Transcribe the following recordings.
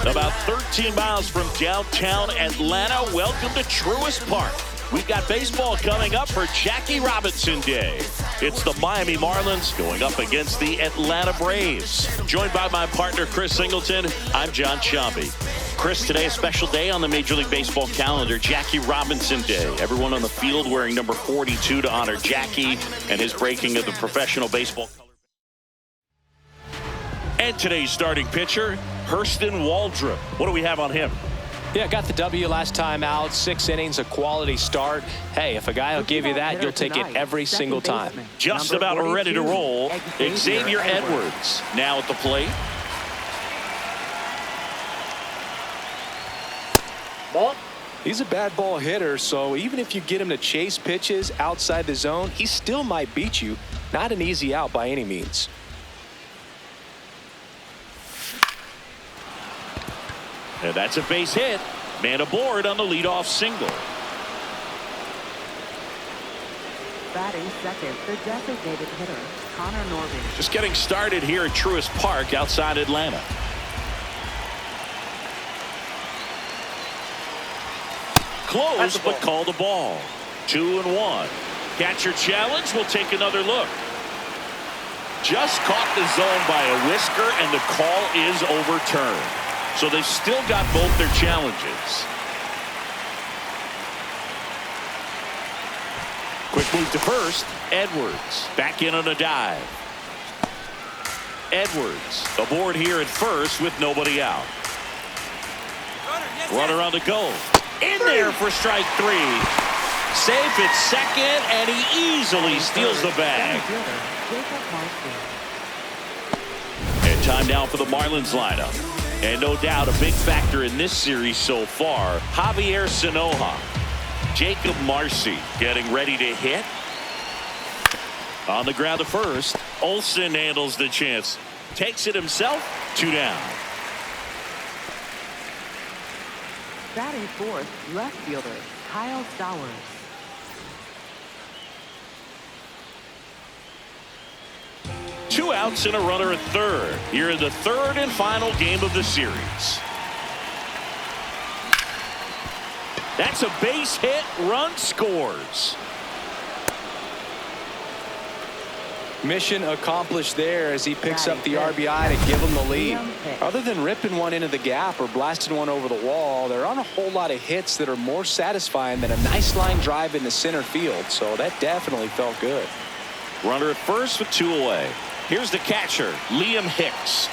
About 13 miles from downtown Atlanta, welcome to Truist Park. We've got baseball coming up for Jackie Robinson Day. It's the Miami Marlins going up against the Atlanta Braves. Joined by my partner, Chris Singleton, I'm John Sciambi. Chris, today a special day on the Major League Baseball calendar, Jackie Robinson Day. Everyone on the field wearing number 42 to honor Jackie and his breaking of the professional baseball color. And today's starting pitcher, Hurston Waldrop. What do we have on him? Yeah, got the W last time out. 6 innings, a quality start. Hey, if a guy will give you that, you'll take it every single time. Just about ready to roll. Xavier Edwards now at the plate. Ball. He's a bad ball hitter, so even if you get him to chase pitches outside the zone, he still might beat you. Not an easy out by any means. And that's a base hit. Man aboard on the leadoff single. Batting second, the designated hitter, Connor Norby. Just getting started here at Truist Park outside Atlanta. Close, but called a ball. 2-1. Catcher challenge. We'll take another look. Just caught the zone by a whisker, and the call is overturned. So they've still got both their challenges. Quick move to first. Edwards back in on a dive. Edwards aboard here at first with nobody out. Runner on the go. In there for strike 3. Safe at second, and he easily steals the bag. And time now for the Marlins lineup. And no doubt a big factor in this series so far, Javier Sanoja. Jacob Marcy getting ready to hit. On the ground to first. Olsen handles the chance. Takes it himself. 2 down. Batting fourth, left fielder, Kyle Sowers. Two outs and a runner at third. Here in the third and final game of the series. That's a base hit. Run scores. Mission accomplished there as he picks up the RBI to give him the lead. Other than ripping one into the gap or blasting one over the wall, there aren't a whole lot of hits that are more satisfying than a nice line drive in the center field. So that definitely felt good. Runner at first with 2 away. Here's the catcher, Liam Hicks.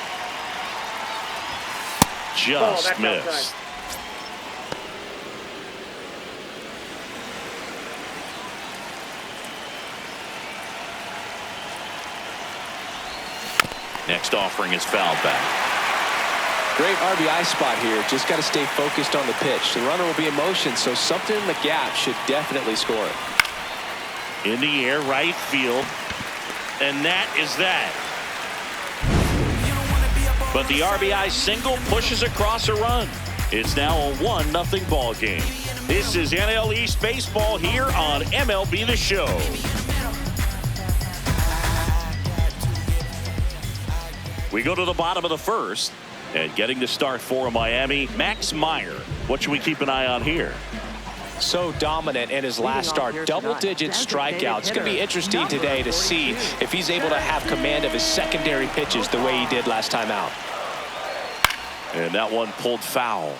Just missed. Next offering is fouled back. Great RBI spot here. Just got to stay focused on the pitch. The runner will be in motion, so something in the gap should definitely score it. In the air, right field. And that is that. But the RBI single pushes across a run. It's now a 1-0 ball game. This is NL East Baseball here on MLB The Show. We go to the bottom of the first. And getting the start for Miami, Max Meyer. What should we keep an eye on here? So dominant in his last start. Double-digit strikeouts. It's going to be interesting today to see if he's able to have command of his secondary pitches the way he did last time out. And that one pulled foul.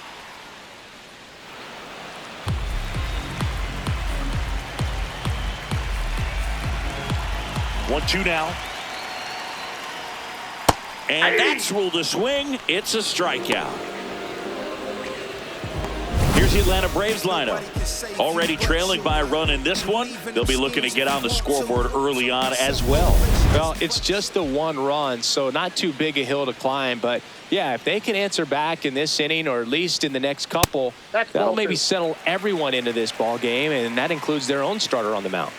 1-2 now. And that's ruled a swing. It's a strikeout. Here's the Atlanta Braves lineup. Already trailing by a run in this one. They'll be looking to get on the scoreboard early on as well. Well, it's just the one run, so not too big a hill to climb. But, yeah, if they can answer back in this inning or at least in the next couple, that'll maybe settle everyone into this ball game, and that includes their own starter on the mound.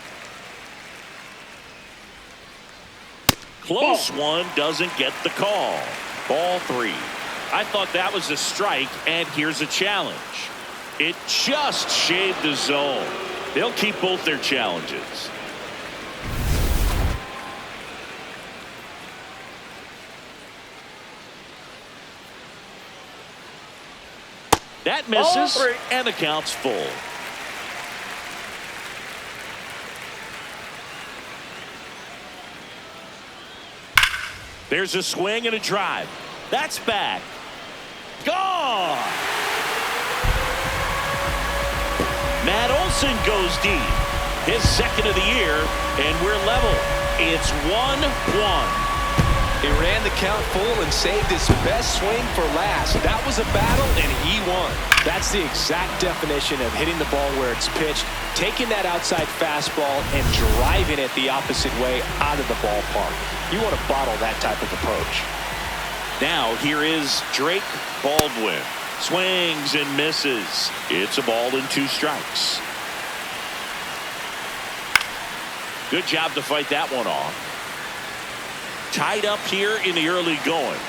Close one, doesn't get the call. Ball 3. I thought that was a strike, and here's a challenge. It just shaved the zone. They'll keep both their challenges. That misses, and the count's full. There's a swing and a drive. That's back. Gone. Matt Olson goes deep. His second of the year, and we're level. It's 1-1. He ran the count full and saved his best swing for last. That was a battle, and he won. That's the exact definition of hitting the ball where it's pitched, taking that outside fastball and driving it the opposite way out of the ballpark. You want to bottle that type of approach. Now here is Drake Baldwin. Swings and misses. It's a ball and 2 strikes. Good job to fight that one off. Tied up here in the early going.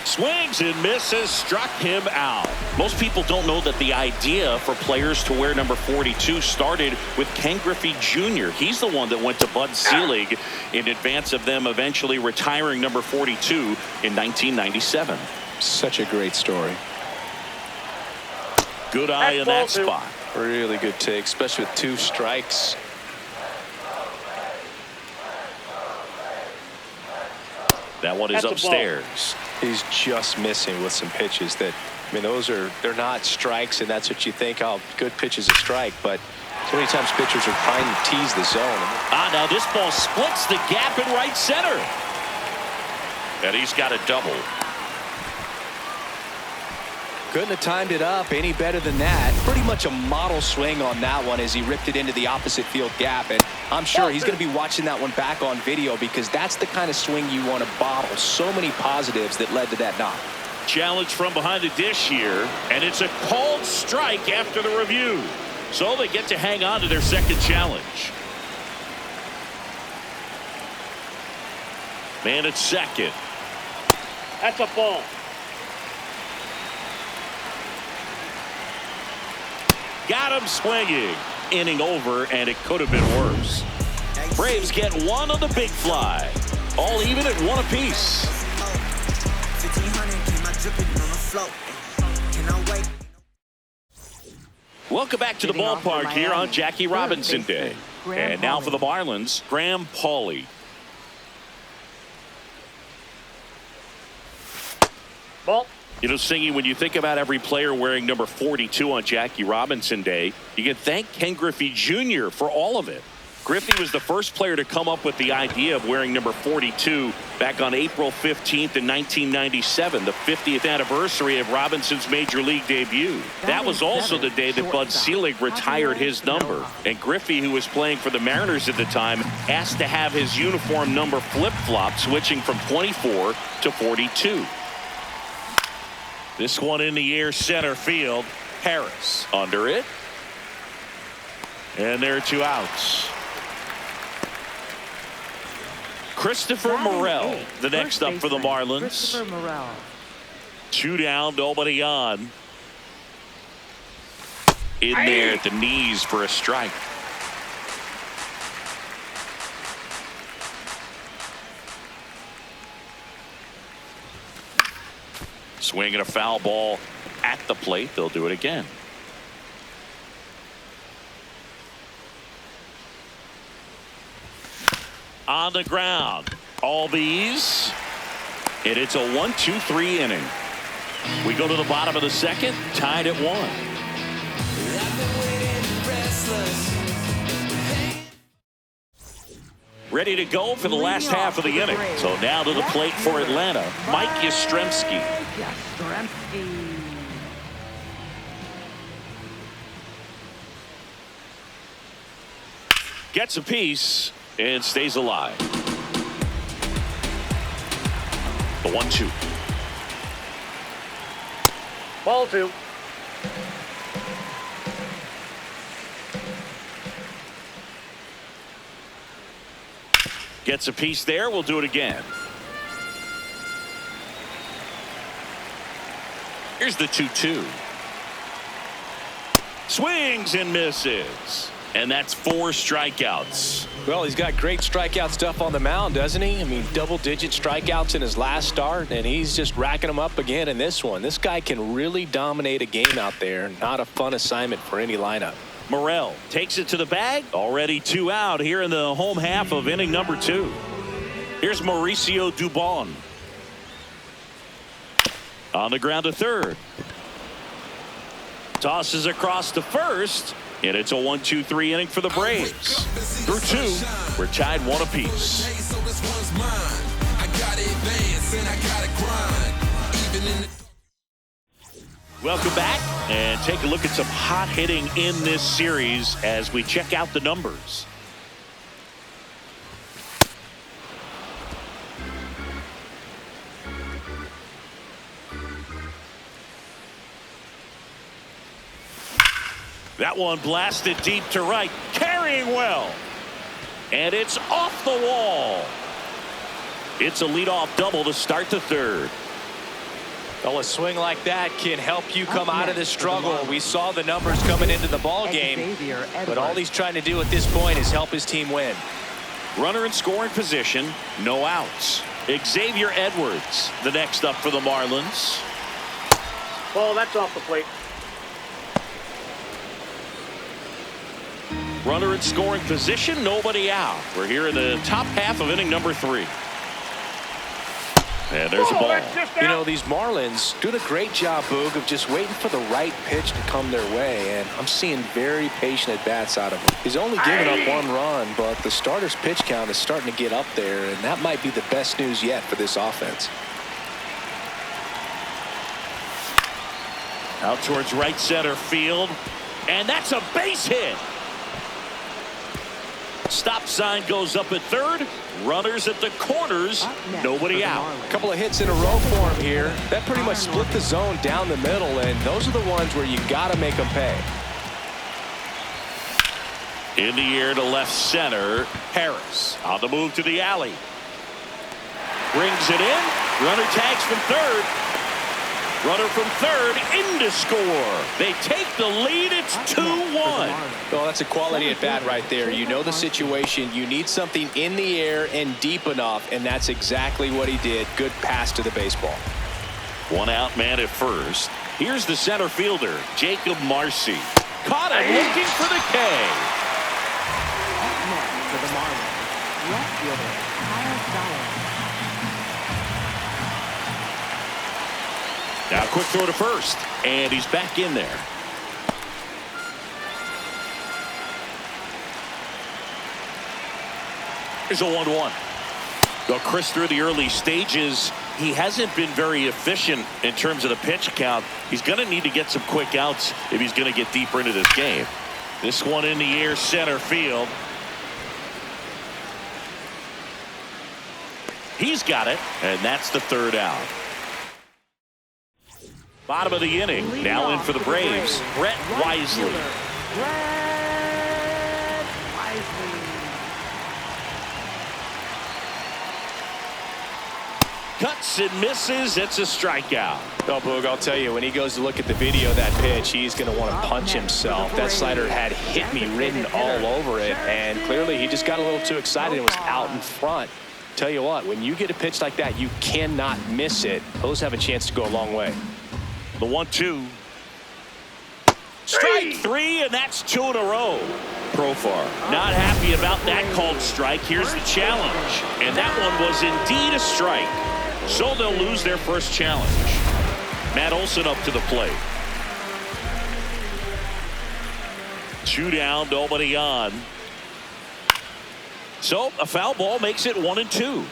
Swings and misses, struck him out. Most people don't know that the idea for players to wear number 42 started with Ken Griffey Jr. He's the one that went to Bud Selig in advance of them eventually retiring number 42 in 1997. Such a great story. Good eye in that spot. Really good take, especially with 2 strikes. That one is upstairs. He's just missing with some pitches that, I mean, they're not strikes, and that's what you think, oh, good pitch is a strike, but so many times pitchers are trying to tease the zone. Now this ball splits the gap in right center. And he's got a double. Couldn't have timed it up any better than that. Pretty much a model swing on that one as he ripped it into the opposite field gap. And I'm sure he's going to be watching that one back on video because that's the kind of swing you want to bottle. So many positives that led to that knock. Challenge from behind the dish here. And it's a called strike after the review. So they get to hang on to their second challenge. Man at second. That's a ball. Got him swinging. Inning over, and it could have been worse. Braves get one on the big fly. All even at 1 apiece. Welcome back to the ballpark here on Jackie Robinson Day. And now for the Marlins, Graham Pauley. Ball. You know, Singy, when you think about every player wearing number 42 on Jackie Robinson Day, you can thank Ken Griffey Jr. for all of it. Griffey was the first player to come up with the idea of wearing number 42 back on April 15th in 1997, the 50th anniversary of Robinson's major league debut. That was also the day that Bud Selig retired his number. And Griffey, who was playing for the Mariners at the time, asked to have his uniform number flip-flop, switching from 24 to 42. This one in the air, center field. Harris under it. And there are 2 outs. Christopher Morel, the next up for the Marlins. 2 down, nobody on. In there at the knees for a strike. Swinging a foul ball at the plate. They'll do it again. On the ground. All these. And it's a 1-2-3 inning. We go to the bottom of the second. Tied at 1. Ready to go for the last half of the inning. So now to the plate for Atlanta, Mike Yastrzemski. Gets a piece and stays alive. The 1-2. Ball 2. Gets a piece there. We'll do it again. Here's the 2-2. Swings and misses. And that's 4 strikeouts. Well, he's got great strikeout stuff on the mound, doesn't he? I mean, double-digit strikeouts in his last start, and he's just racking them up again in this one. This guy can really dominate a game out there. Not a fun assignment for any lineup. Morel takes it to the bag. Already 2 out here in the home half of inning number 2. Here's Mauricio Dubon. On the ground to third. Tosses across to first. And it's a 1-2-3 inning for the Braves. Through 2, we're tied 1 apiece. Welcome back and take a look at some hot hitting in this series as we check out the numbers. That one blasted deep to right, carrying well. And it's off the wall. It's a leadoff double to start the third. Well, a swing like that can help you come out of this struggle. We saw the numbers coming into the ball game, but all he's trying to do at this point is help his team win. Runner in scoring position, no outs. Xavier Edwards, the next up for the Marlins. Ball, that's off the plate. Runner in scoring position, nobody out. We're here in the top half of inning number 3. And there's a ball. You know, these Marlins doing a great job, Boog, of just waiting for the right pitch to come their way, and I'm seeing very patient at-bats out of him. He's only given up 1 run, but the starter's pitch count is starting to get up there, and that might be the best news yet for this offense. Out towards right center field, and that's a base hit. Stop sign goes up at third. Runners at the corners. Nobody out. A couple of hits in a row for him here. That pretty much split the zone down the middle, and those are the ones where you got to make them pay. In the air to left center. Harris on the move to the alley. Brings it in. Runner tags from third. Runner from third in to score. They take the lead. It's 2-1. Well, that's a quality at bat right there. You know the situation. You need something in the air and deep enough, and that's exactly what he did. Good pass to the baseball. 1 out man at first. Here's the center fielder, Jacob Marcy. Caught him looking for the K. Up next for the Marlins, left fielder Kyle Dyer. Now quick throw to first, and he's back in there. Here's a 1-1. Well, Chris, through the early stages, he hasn't been very efficient in terms of the pitch count. He's going to need to get some quick outs if he's going to get deeper into this game. This one in the air, center field. He's got it, and that's the 3rd out. Bottom of the inning. Now in for the Braves, Brett Wisely. Cuts and misses. It's a strikeout. Oh, Boog, I'll tell you, when he goes to look at the video of that pitch, he's going to want to punch himself. That slider had hit me written all over it, and clearly he just got a little too excited and was out in front. Tell you what, when you get a pitch like that, you cannot miss it. Those have a chance to go a long way. The 1-2. Strike 3, and that's 2 in a row. Profar not happy about that called strike. Here's the challenge, and that one was indeed a strike. So they'll lose their first challenge. Matt Olson up to the plate. 2 down, nobody on. So a foul ball makes it 1-2.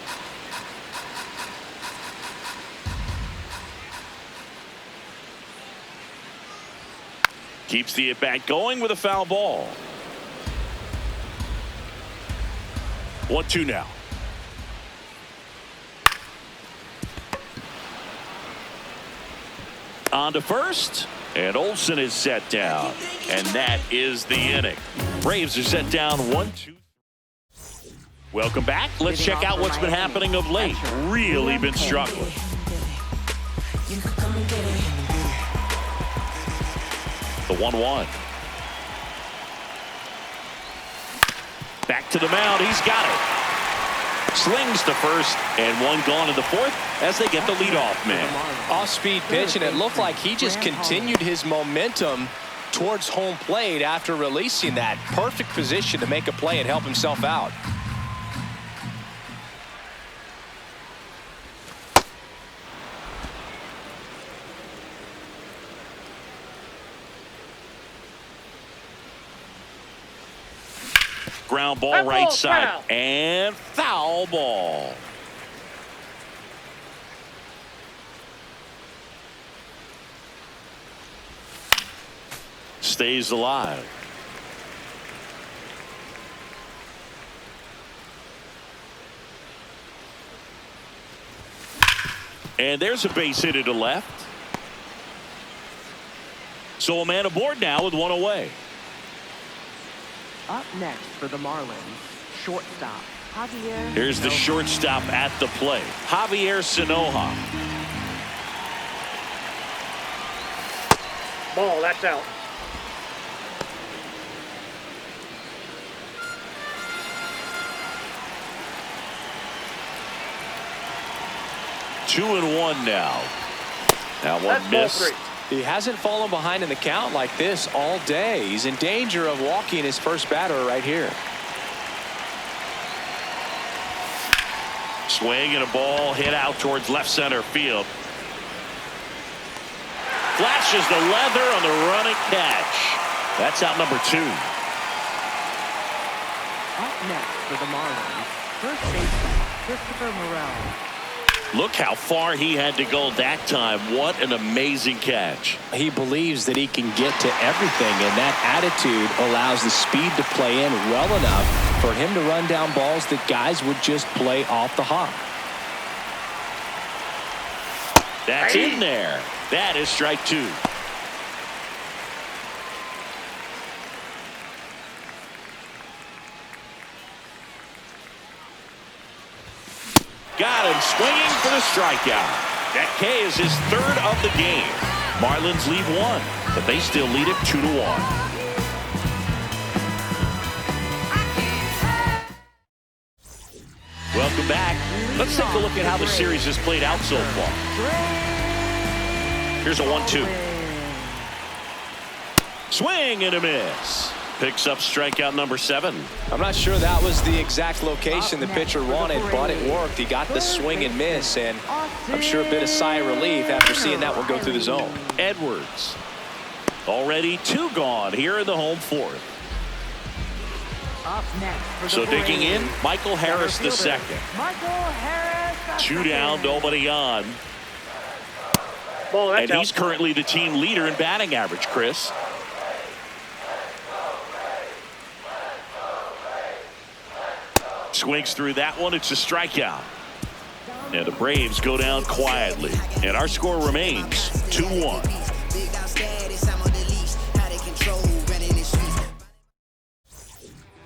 Keeps the at-bat going with a foul ball. 1-2 now. On to first, and Olsen is set down, and that is the inning. Braves are set down 1-2. Welcome back. Let's check out what's been happening of late. Really been struggling. The 1-1. Back to the mound. He's got it. Slings to first, and one gone in the fourth as they get the leadoff man. Off-speed pitch, and it looked like he just continued his momentum towards home plate after releasing that. Perfect position to make a play and help himself out. Ground ball right side, and foul ball. Stays alive. And there's a base hit to left. So a man aboard now with one away. Up next for the Marlins, shortstop Javier. Here's the shortstop at the plate, Javier Sinoja. Ball, that's out. Two and one now. That one missed. He hasn't fallen behind in the count like this all day. He's in danger of walking his first batter right here. Swing and a ball hit out towards left center field. Flashes the leather on the running catch. That's out number 2. Up next for the Marlins, first baseman Christopher Morel. Look how far he had to go that time. What an amazing catch. He believes that he can get to everything, and that attitude allows the speed to play in well enough for him to run down balls that guys would just play off the hop. That's in there. That is strike 2. Got him swinging for the strikeout. That K is his 3rd of the game. Marlins lead 1, but they still lead it 2-1. Welcome back. Let's take a look at how the series has played out so far. Here's a 1-2. Swing and a miss. Picks up strikeout number 7. I'm not sure that was the exact location the pitcher wanted, but it worked. He got the swing and miss, and I'm sure a bit of sigh of relief after seeing that one go through the zone. Edwards. Already 2 gone here in the home 4th. Up next for the So digging in, Braves, Michael Harris the second. Michael Harris. 2 down, nobody on. Ball, that's And out. he's currently the team leader in batting average, Chris. Swings through that one. It's a strikeout. And the Braves go down quietly. And our score remains 2-1.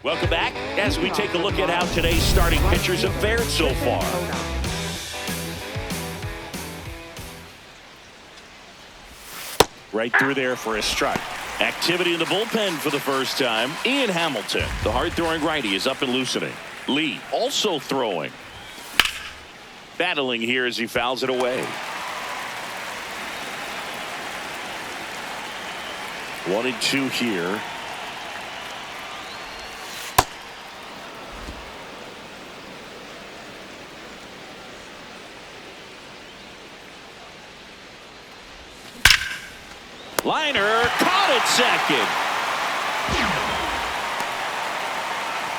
Welcome back as we take a look at how today's starting pitchers have fared so far. Right through there for a strike. Activity in the bullpen for the first time. Ian Hamilton, the hard-throwing righty, is up and loosening. Lee also throwing. Battling here as he fouls it away. 1-2 here. Liner caught at second.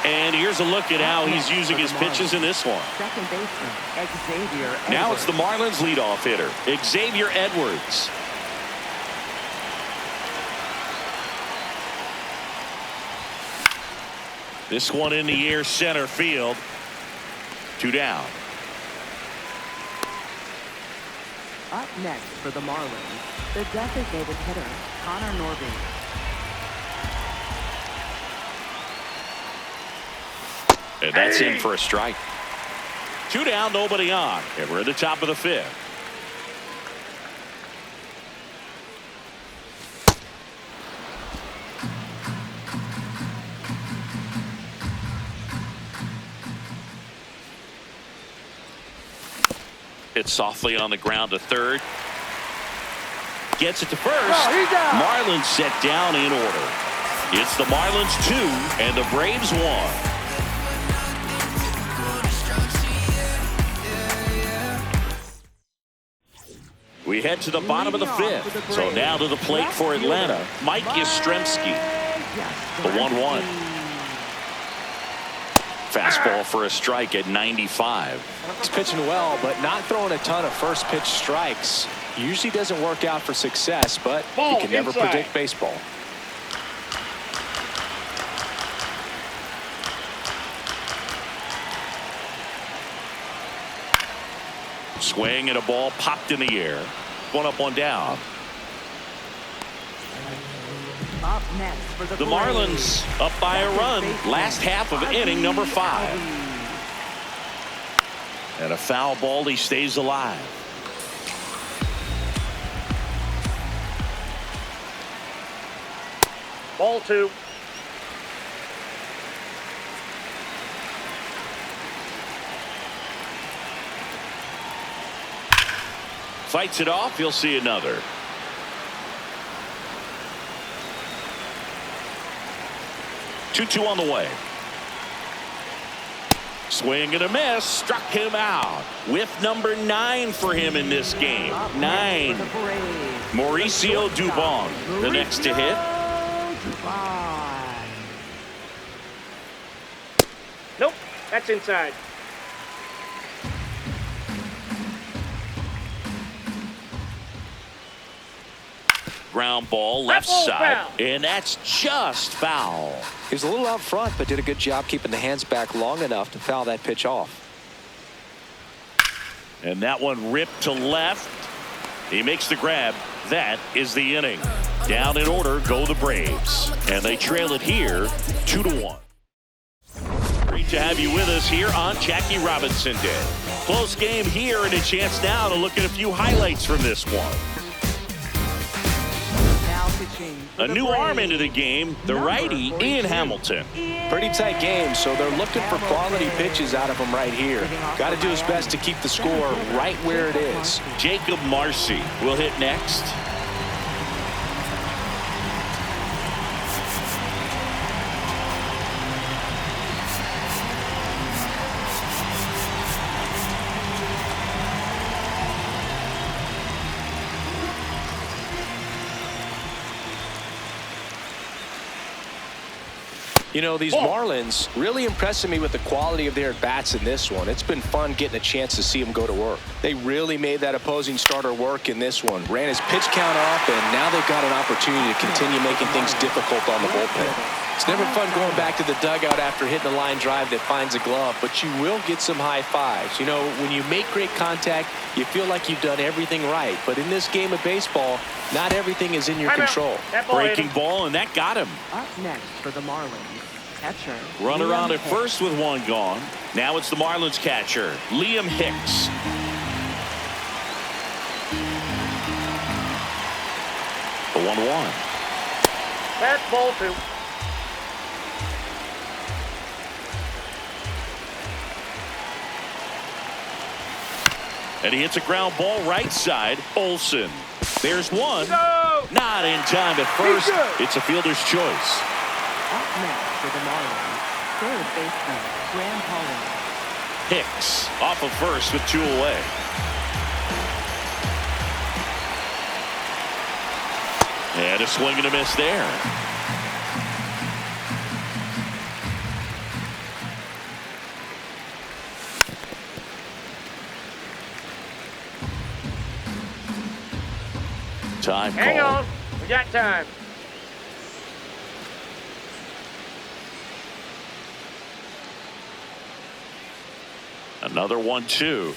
And here's a look at how he's using his pitches in this one. Second baseman, Xavier Edwards. Now it's the Marlins leadoff hitter, Xavier Edwards. This one in the air, center field. 2 down. Up next for the Marlins, the designated hitter, Connor Norby. And that's in for a strike. 2 down, nobody on. And we're at the top of the 5th. Hit softly on the ground to third. Gets it to first. Marlins set down in order. It's the Marlins 2 and the Braves 1. We head to the bottom of the 5th. So now to the plate for Atlanta, Mike Yastrzemski. The 1-1. Fastball for a strike at 95. He's pitching well, but not throwing a ton of first pitch strikes. Usually doesn't work out for success, but you can never predict baseball. Swing and a ball popped in the air. 1 up, 1 down. Up next for the Marlins up by a run. Last half of inning number 5. And a foul ball. He stays alive. Ball 2. Fights it off. You'll see another. Two on the way. Swing and a miss. Struck him out. With number 9 for him in this game. 9. Mauricio Dubon, the next to hit. Nope, that's inside. Ground ball left That ball's side. foul. And that's just foul. He was a little out front, but did a good job keeping the hands back long enough to foul that pitch off. And that one ripped to left. He makes the grab. That is the inning. Down in order go the Braves. And they trail it here 2-1. Great to have you with us here on Jackie Robinson Day. Close game here and a chance now to look at a few highlights from this one. A new arm into the game, the righty, Ian Hamilton. Pretty tight game, so they're looking for quality pitches out of him right here. Got to do his best to keep the score right where it is. Jacob Marcy will hit next. You know, these Marlins really impressing me with the quality of their at-bats in this one. It's been fun getting a chance to see them go to work. They really made that opposing starter work in this one. Ran his pitch count up, and now they've got an opportunity to continue making things difficult on the bullpen. It's never fun going back to the dugout after hitting a line drive that finds a glove, but you will get some high fives. You know, when you make great contact, you feel like you've done everything right. But in this game of baseball, not everything is in your control. Breaking ball, and that got him. Up next for the Marlins, catcher. Runner on at first with 1 gone. Now it's the Marlins catcher, Liam Hicks. The 1-1. That's ball 2. And he hits a ground ball right side. Olsen. There's one. No! Not in time at first. It's a fielder's choice. Up next for the Marlins, third baseman, Graham Holland. Hicks off of first with 2 away. And a swing and a miss there. Time Hang call. on. We got time. Another 1-2.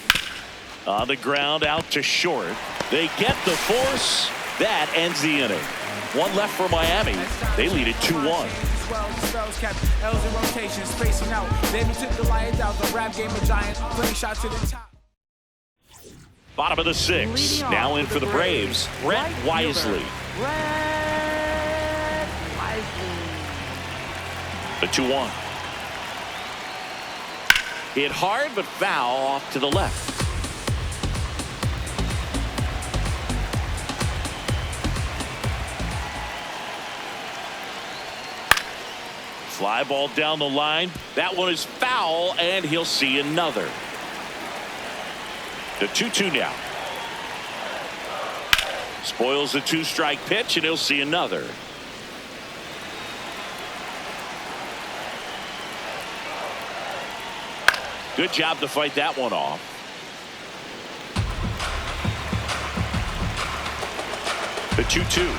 On the ground, out to short. They get the force. That ends the inning. One left for Miami. They lead it 2-1. Spells kept L's in rotation, spacing out. Then we took the Lions out. The rap game of Giants, putting shots to the top. Bottom of the sixth. Now in for the Braves, Brett Wisely. Brett Wisely. The 2-1. Hit hard, but foul off to the left. Fly ball down the line. That one is foul, and he'll see another. The 2-2 now. Spoils the 2-strike pitch, and he'll see another. Good job to fight that one off. The 2-2.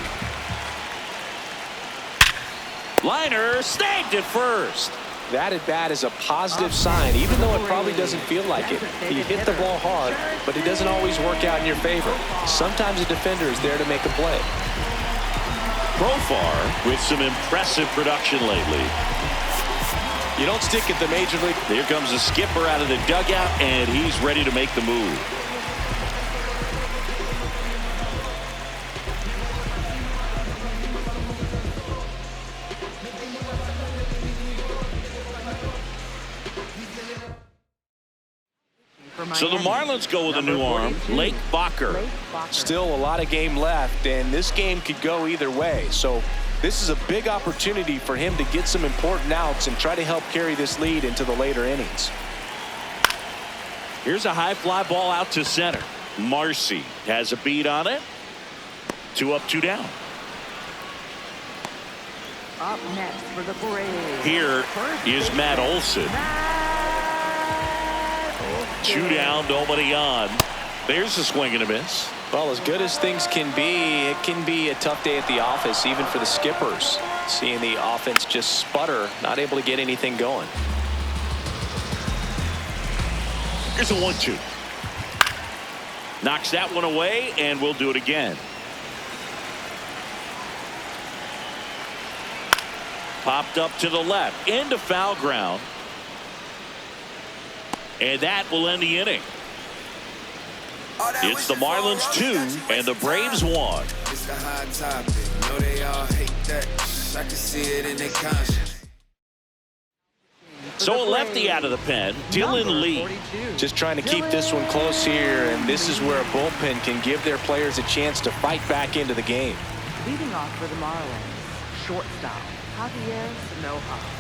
Liner snagged it first. That at bat is a positive sign, even though it probably doesn't feel like it. You hit the ball hard, but it doesn't always work out in your favor. Sometimes a defender is there to make a play. Profar with some impressive production lately. You don't stick at the major league. Here comes the skipper out of the dugout, and he's ready to make the move. So the Marlins go with a new arm, Lake Bacher. Still a lot of game left, and this game could go either way. So this is a big opportunity for him to get some important outs and try to help carry this lead into the later innings. Here's a high fly ball out to center. Marcy has a beat on it. 2 up, 2 down. Up next for the Braves. Here is Matt Olson. 2 down, nobody on. There's a swing and a miss. Well, as good as things can be, it can be a tough day at the office, even for the skippers. Seeing the offense just sputter, not able to get anything going. Here's a 1-2. Knocks that one away, and we'll do it again. Popped up to the left, into foul ground. And that will end the inning. It's the Marlins 2 and the Braves 1. It's a hot topic. Know they all hate that. I can see it in their conscience. So a lefty out of the pen, Dylan Lee. Just trying to keep this one close here, and this is where a bullpen can give their players a chance to fight back into the game. Leading off for the Marlins, shortstop Javier Sanoja.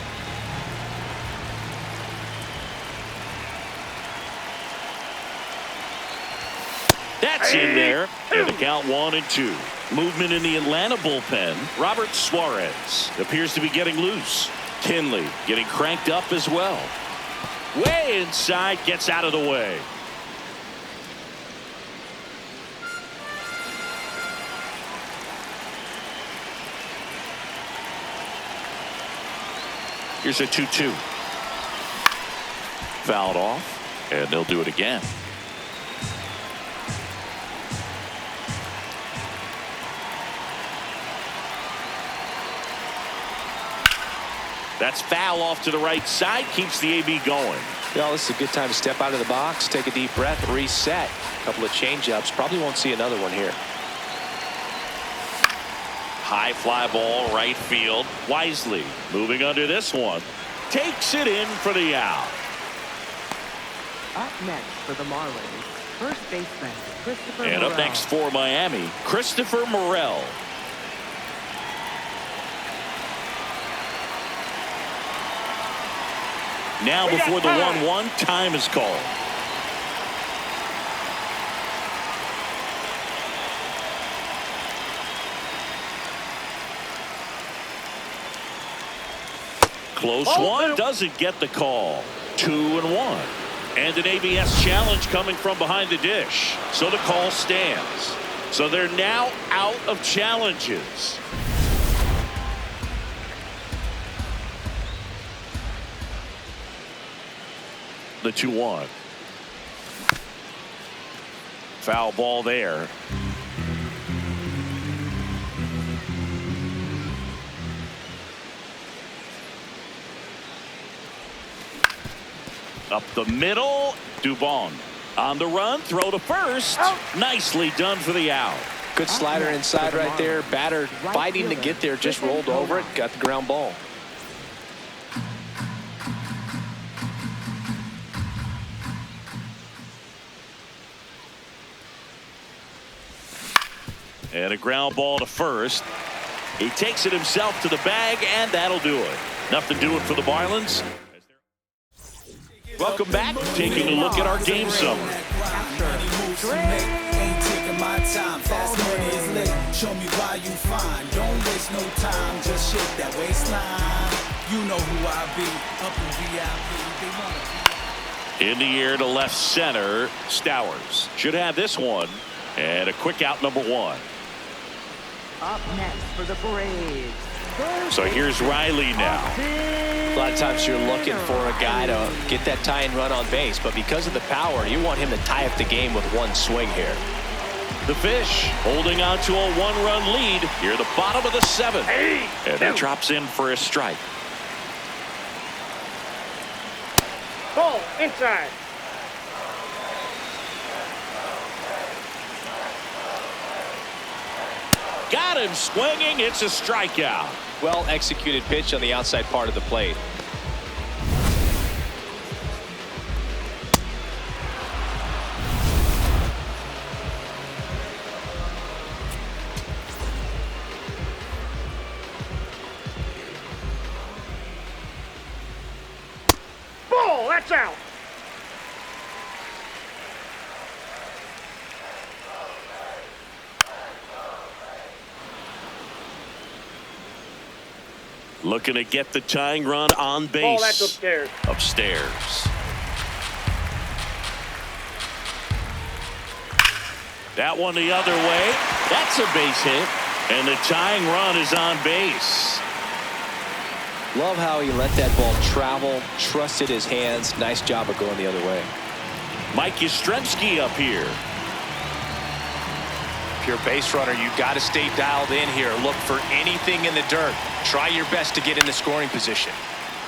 That's in there. And the count 1-2. Movement in the Atlanta bullpen. Robert Suarez appears to be getting loose. Kinley getting cranked up as well. Way inside, gets out of the way. Here's a 2-2. Fouled off, and they'll do it again. That's foul off to the right side, keeps the AB going. Well, this is a good time to step out of the box, take a deep breath, reset. A couple of change-ups. Probably won't see another one here. High fly ball, right field. Wisely moving under this one. Takes it in for the out. Up next for the Marlins, first baseman Christopher And Morel. up next for Miami, Christopher Morel. Now before the 1-1, time is called. Close one, doesn't get the call. 2-1. And an ABS challenge coming from behind the dish. So the call stands. So they're now out of challenges. The 2-1. Foul ball there. Up the middle, Dubon. On the run, throw to first. Nicely done for the out. Good slider inside right there. Batter fighting to get there, just rolled over it, got the ground ball. And a ground ball to first. He takes it himself to the bag, and that'll do it. Enough to do it for the Marlins. Welcome back. Taking a look at our game summary. Ain't taking my time. Fast money is lit. Show me why you fine. Don't waste no time. Just shake that waistline. You know who I be. Up in VIP. They wanna be. In the air to left center, Stowers should have this one. And a quick out, number 1. Up next for the Braves. So here's Riley now. A lot of times you're looking for a guy to get that tie and run on base, but because of the power, you want him to tie up the game with one swing here. The Fish holding on to a 1-run lead here at the bottom of the 7th. And that drops in for a strike. Ball inside. Got him swinging. It's a strikeout. Well executed pitch on the outside part of the plate. Ball, that's out. Looking to get the tying run on base. Ball, that's upstairs. Upstairs. That one the other way. That's a base hit. And the tying run is on base. Love how he let that ball travel, trusted his hands. Nice job of going the other way. Mike Yastrzemski up here. If you're a base runner, you got to stay dialed in here. Look for anything in the dirt. Try your best to get in the scoring position.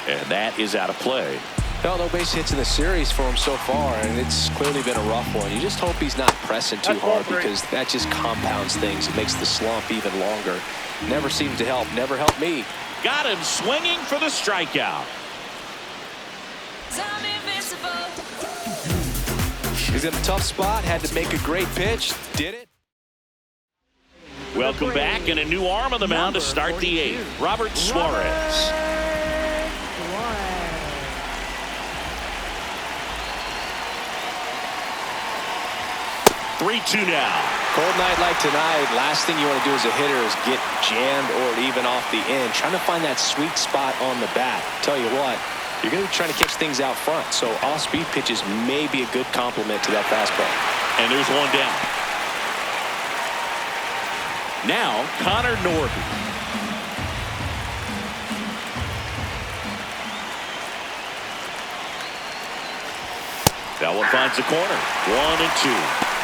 And that is out of play. No base hits in the series for him so far, and it's clearly been a rough one. You just hope he's not pressing too hard, because that just compounds things. It makes the slump even longer. Never seems to help. Never helped me. Got him swinging for the strikeout. He's in a tough spot. Had to make a great pitch. Did it. Welcome back, and a new arm on the mound to start the 8th. Robert Suarez. 3-2 now. Cold night like tonight, last thing you want to do as a hitter is get jammed or even off the end. Trying to find that sweet spot on the bat. Tell you what, you're going to be trying to catch things out front. So off-speed pitches may be a good complement to that fastball. And there's one down. Now, Connor Norby. That one finds the corner. 1-2.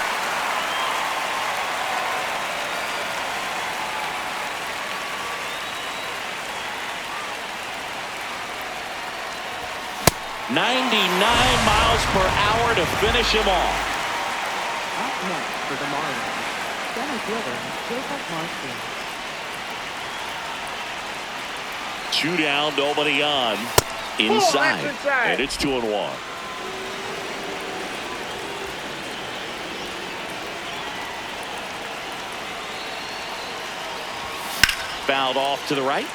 .99 miles per hour to finish him off. Up next for the Marlins, center fielder Jacob Marcy. 2 down, nobody on. Inside. And it's 2-1. Fouled off to the right.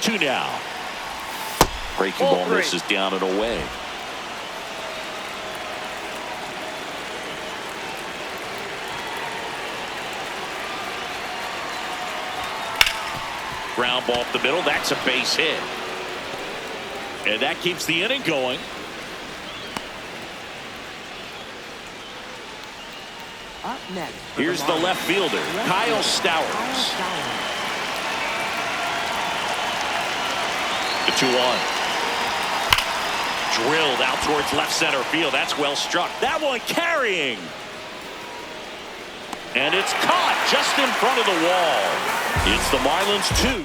Two now. Breaking ball misses down and away. ground ball up the middle. That's a base hit. And that keeps the inning going. Up next. Here's the left fielder, Kyle Stowers. The 2-1. Drilled out towards left center field. That's well struck. That one carrying. And it's caught just in front of the wall. It's the Marlins 2.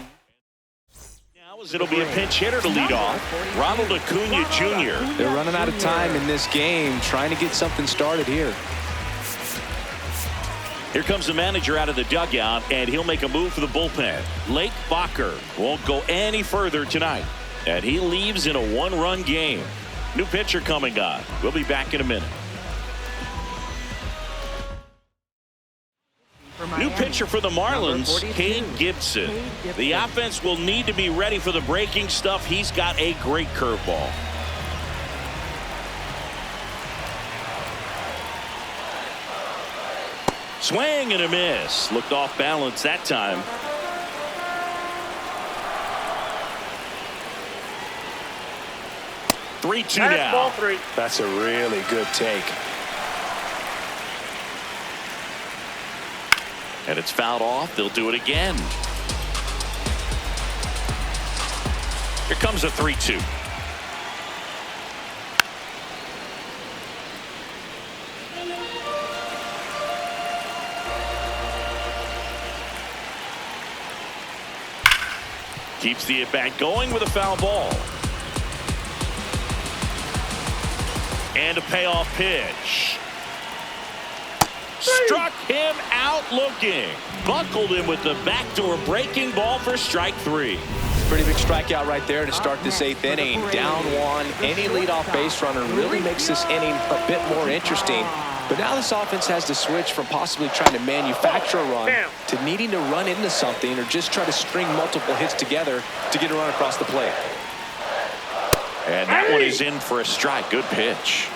Now as it'll be a pinch hitter to lead off, Ronald Acuna Jr. They're running out of time in this game, trying to get something started here. Here comes the manager out of the dugout, and he'll make a move for the bullpen. Lake Bacher won't go any further tonight, and he leaves in a 1-run game. New pitcher coming on. We'll be back in a minute. New pitcher for the Marlins, Kane Gibson. The offense will need to be ready for the breaking stuff. He's got a great curveball. Swing and a miss. Looked off balance that time. Three-two now. Ball 3. That's a really good take. And it's fouled off. They'll do it again. Here comes a 3-2. Keeps the at-bat going with a foul ball. And a payoff pitch. Struck him out looking. Buckled him with the backdoor breaking ball for strike 3. Pretty big strikeout right there to start this 8th inning. Down 1. Any leadoff base runner really makes this inning a bit more interesting. But now this offense has to switch from possibly trying to manufacture a run to needing to run into something or just try to string multiple hits together to get a run across the plate. And that one is in for a strike. Good pitch.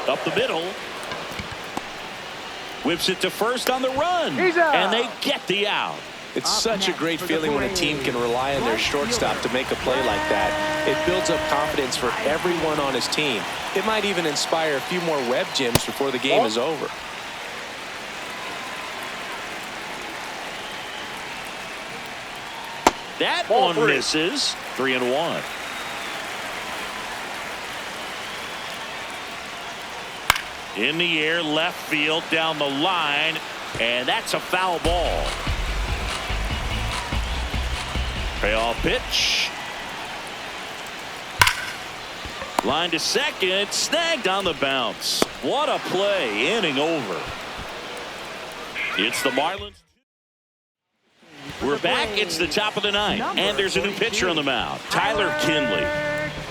Up the middle. Whips it to first on the run. And they get the out. It's such a great feeling when a team can rely on their shortstop to make a play like that. It builds up confidence for everyone on his team. It might even inspire a few more web gems before the game is over. That one misses. 3-1. In the air, left field, down the line, and that's a foul ball. Payoff pitch. Line to second, snagged on the bounce. What a play, inning over. It's the Marlins. We're back, it's the top of the 9th, and there's a new pitcher on the mound, Tyler Kinley.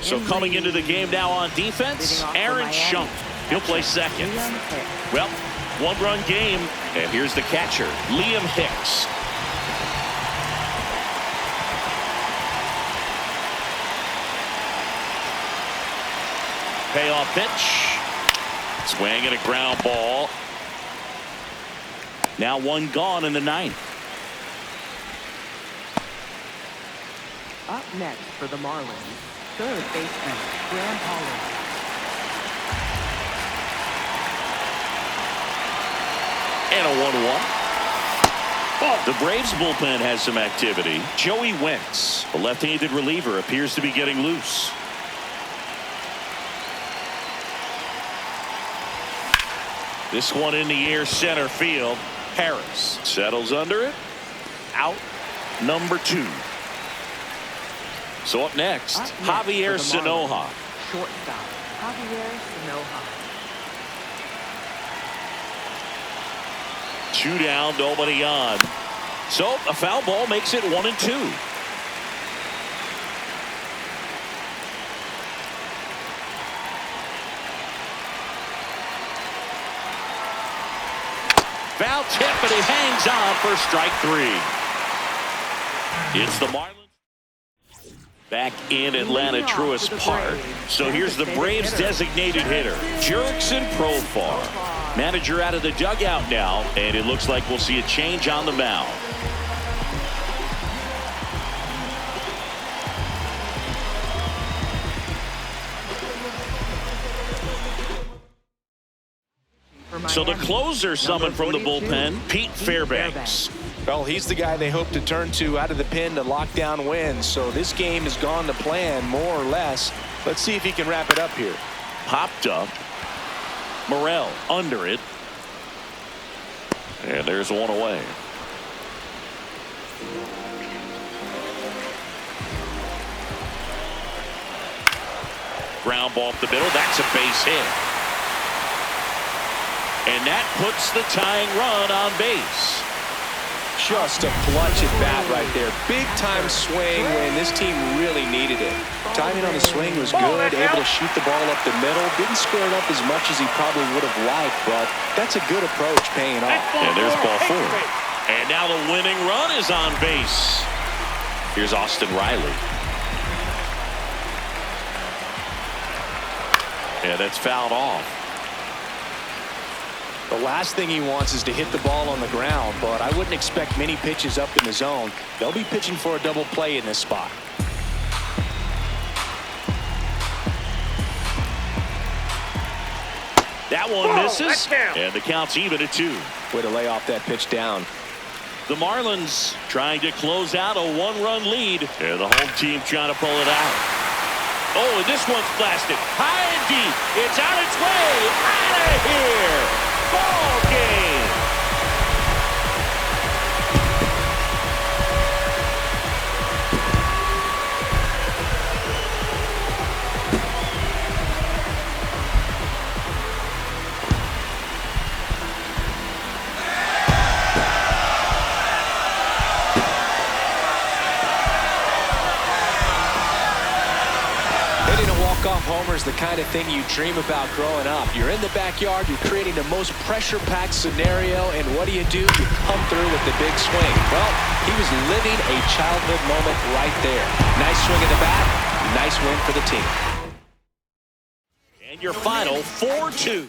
So coming into the game now on defense, Aaron Schunk. He'll play second. Well, 1-run game, and here's the catcher, Liam Hicks. Payoff pitch. Swing and a ground ball. Now 1 gone in the 9th. Up next for the Marlins, third baseman, Graham Pollard. And a 1-1. The Braves bullpen has some activity. Joey Wentz, the left-handed reliever, appears to be getting loose. This one in the air, center field. Harris settles under it. Out number 2. So up next, Javier Sanoja. Shortstop, Javier Sanoja. 2 down, nobody on. So a foul ball makes it 1-2. Foul tip, and he hangs on for strike 3. It's the Marlins back in Atlanta Truist Park. So here's the Braves designated hitter, Jurickson Profar. Manager out of the dugout now, and it looks like we'll see a change on the mound. So the closer summoned from the bullpen, Pete Fairbanks. Well, he's the guy they hope to turn to out of the pen to lock down wins. So this game has gone to plan, more or less. Let's see if he can wrap it up here. Popped up. Morel under it. And there's one away. Ground ball up the middle. That's a base hit. And that puts the tying run on base. Just a clutch at bat right there. Big time swing when this team really needed it. Timing on the swing was good. Able to shoot the ball up the middle. Didn't square it up as much as he probably would have liked, but that's a good approach paying off. And there's ball 4. And now the winning run is on base. Here's Austin Riley. And that's fouled off. The last thing he wants is to hit the ball on the ground, but I wouldn't expect many pitches up in the zone. They'll be pitching for a double play in this spot. That one misses, and the count's even at 2. Way to lay off that pitch down. The Marlins trying to close out a 1-run lead, and the home team trying to pull it out. Oh, and this one's blasted high and deep. It's on its way out of here. Ball game. Walk-off homer is the kind of thing you dream about growing up. You're in the backyard, you're creating the most pressure-packed scenario, and what do? You come through with the big swing. Well, he was living a childhood moment right there. Nice swing at the bat, nice win for the team. And your final 4-2.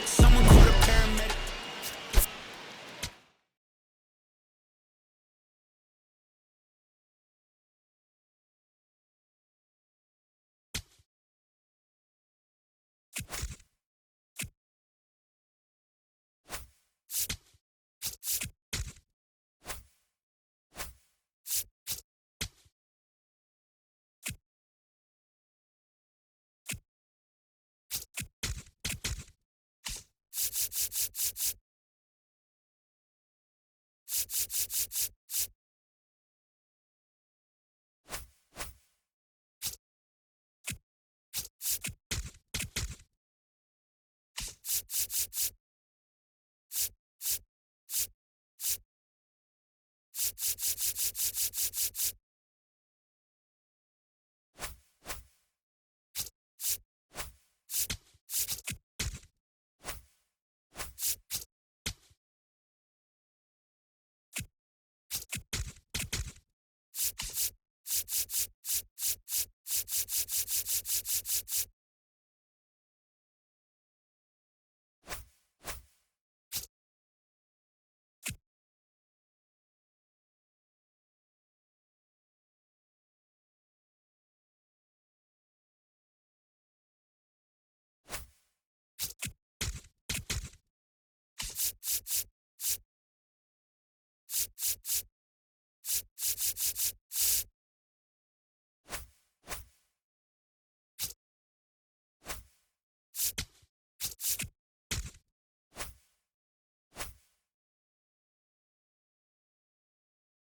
Someone call a paramedic.